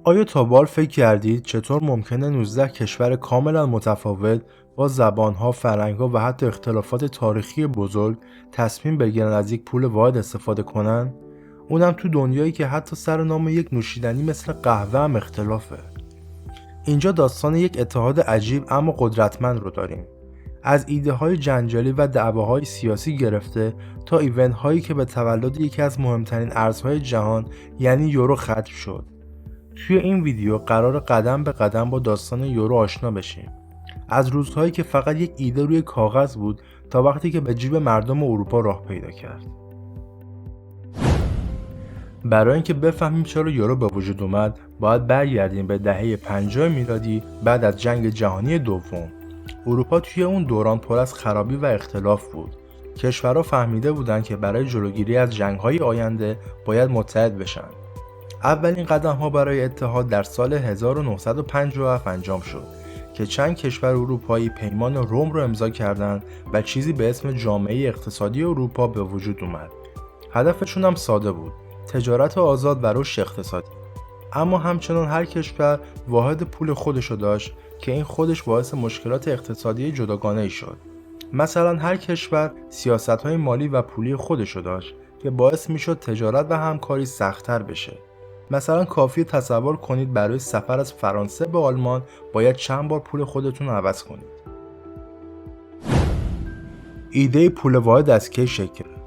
آیا تا به حال فکر کردید چطور ممکنه 19 کشور کاملا متفاوت با زبانها، فرهنگ‌ها و حتی اختلافات تاریخی بزرگ تصمیم بگیرن از یک پول واحد استفاده کنن؟ اونم تو دنیایی که حتی سر نام یک نوشیدنی مثل قهوه هم اختلافه. اینجا داستان یک اتحاد عجیب اما قدرتمند رو داریم. از ایده های جنجالی و دعواهای سیاسی گرفته تا ایونت هایی که به تولد یکی از مهمترین ارزهای جهان یعنی یورو ختم شد. توی این ویدیو قرار قدم به قدم با داستان یورو آشنا بشیم. از روزهایی که فقط یک ایده روی کاغذ بود تا وقتی که به جیب مردم اروپا راه پیدا کرد. برای اینکه بفهمیم چرا یورو به وجود اومد، باید برگردیم به دهه 50 میلادی بعد از جنگ جهانی دوم. اروپا توی اون دوران پر از خرابی و اختلاف بود. کشورها فهمیده بودند که برای جلوگیری از جنگ‌های آینده باید متحد بشن. اولین قدم‌ها برای اتحاد در سال 1957 انجام شد که چند کشور اروپایی پیمان روم رو امضا کردند و چیزی به اسم جامعه اقتصادی اروپا به وجود اومد. هدفشون هم ساده بود: تجارت آزاد و رشد اقتصادی. اما همچنان هر کشور واحد پول خودشو داشت که این خودش باعث مشکلات اقتصادی جداگانه‌ای شد. مثلا هر کشور سیاست‌های مالی و پولی خودشو داشت که باعث میشد تجارت و همکاری سخت‌تر بشه. مثلا کافیه تصور کنید برای سفر از فرانسه به آلمان باید چند بار پول خودتون عوض کنید. ایده پول واحد از کی شکل گرفت؟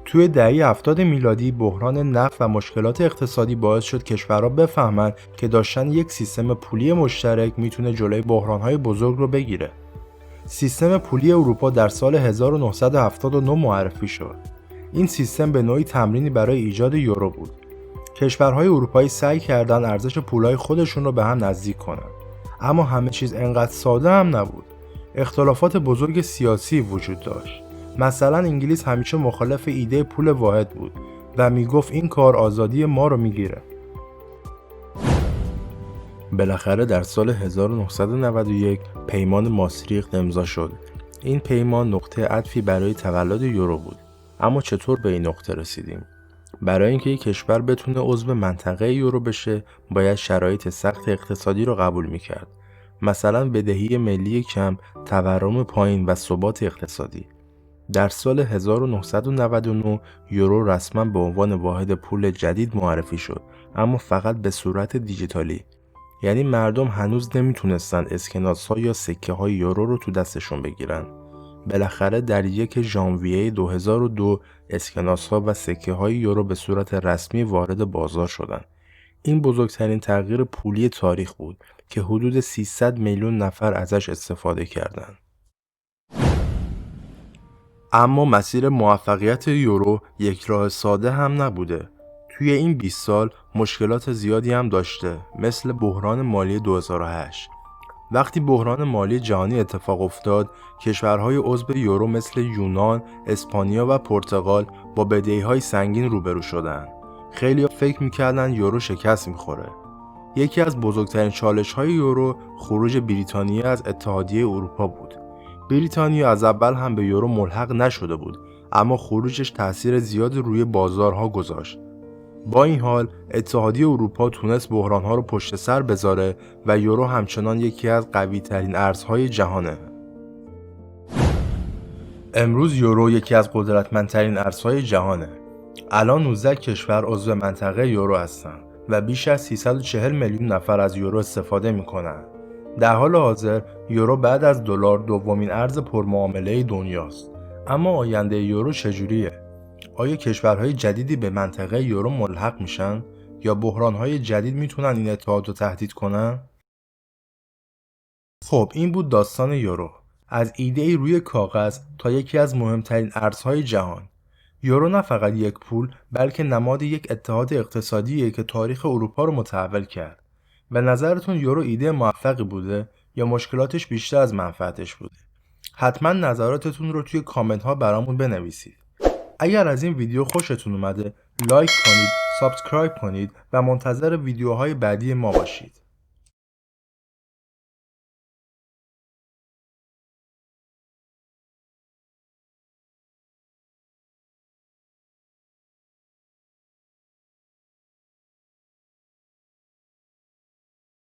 توی دهه 70 میلادی بحران نفت و مشکلات اقتصادی باعث شد کشورها بفهمن که داشتن یک سیستم پولی مشترک میتونه جلوی بحران‌های بزرگ رو بگیره. سیستم پولی اروپا در سال 1979 معرفی شد. این سیستم به نوعی تمرینی برای ایجاد یورو بود. کشورهای اروپایی سعی کردن ارزش پولهای خودشون رو به هم نزدیک کنن. اما همه چیز انقدر ساده هم نبود. اختلافات بزرگ سیاسی وجود داشت. مثلا انگلیس همیشه مخالف ایده پول واحد بود و میگفت این کار آزادی ما رو میگیره. بالاخره در سال 1991 پیمان ماستریخت امضا شد. این پیمان نقطه عطفی برای تولد یورو بود. اما چطور به این نقطه رسیدیم؟ برای اینکه یک کشور بتونه عضو منطقه یورو بشه، باید شرایط سخت اقتصادی رو قبول میکرد. مثلا بدهی ملی کم، تورم پایین و ثبات اقتصادی. در سال 1999 یورو رسما به عنوان واحد پول جدید معرفی شد، اما فقط به صورت دیجیتالی. یعنی مردم هنوز نمیتونستن اسکناس‌ها یا سکه‌های یورو رو تو دستشون بگیرن. بالاخره در 1 ژانویه 2002 اسکناس‌ها و سکه‌های یورو به صورت رسمی وارد بازار شدند. این بزرگترین تغییر پولی تاریخ بود که حدود 300 میلیون نفر ازش استفاده کردند. اما مسیر موفقیت یورو یک راه ساده هم نبوده. توی این 20 سال مشکلات زیادی هم داشته، مثل بحران مالی 2008. وقتی بحران مالی جهانی اتفاق افتاد، کشورهای عضو یورو مثل یونان، اسپانیا و پرتغال با بدهی‌های سنگین روبرو شدند. خیلی‌ها فکر می‌کردن یورو شکست می‌خوره. یکی از بزرگترین چالش‌های یورو خروج بریتانیا از اتحادیه اروپا بود. بریتانیا از اول هم به یورو ملحق نشده بود، اما خروجش تأثیر زیادی روی بازارها گذاشت. با این حال اتحادیه اروپا تونست بحرانها رو پشت سر بذاره و یورو همچنان یکی از قوی ترین ارزهای جهانه. امروز یورو یکی از قدرتمندترین ارزهای جهانه. الان 19 کشور عضو منطقه یورو هستن و بیش از 340 میلیون نفر از یورو استفاده میکنن. در حال حاضر یورو بعد از دلار دومین ارز پرمعامله دنیاست. اما آینده یورو چجوریه؟ آیا کشورهای جدیدی به منطقه یورو ملحق میشن یا بحرانهای جدید میتونن این اتحاد رو تهدید کنن؟ خب این بود داستان یورو، از ایده‌ای روی کاغذ تا یکی از مهمترین ارزهای جهان. یورو نه فقط یک پول بلکه نماد یک اتحاد اقتصادیه که تاریخ اروپا رو متحول کرد. به نظرتون یورو ایده موفقی بوده یا مشکلاتش بیشتر از منفعتش بوده؟ حتما نظراتتون رو توی کامنت ها برامون بنویسید. اگر از این ویدیو خوشتون اومده لایک کنید، سابسکرایب کنید و منتظر ویدیوهای بعدی ما باشید.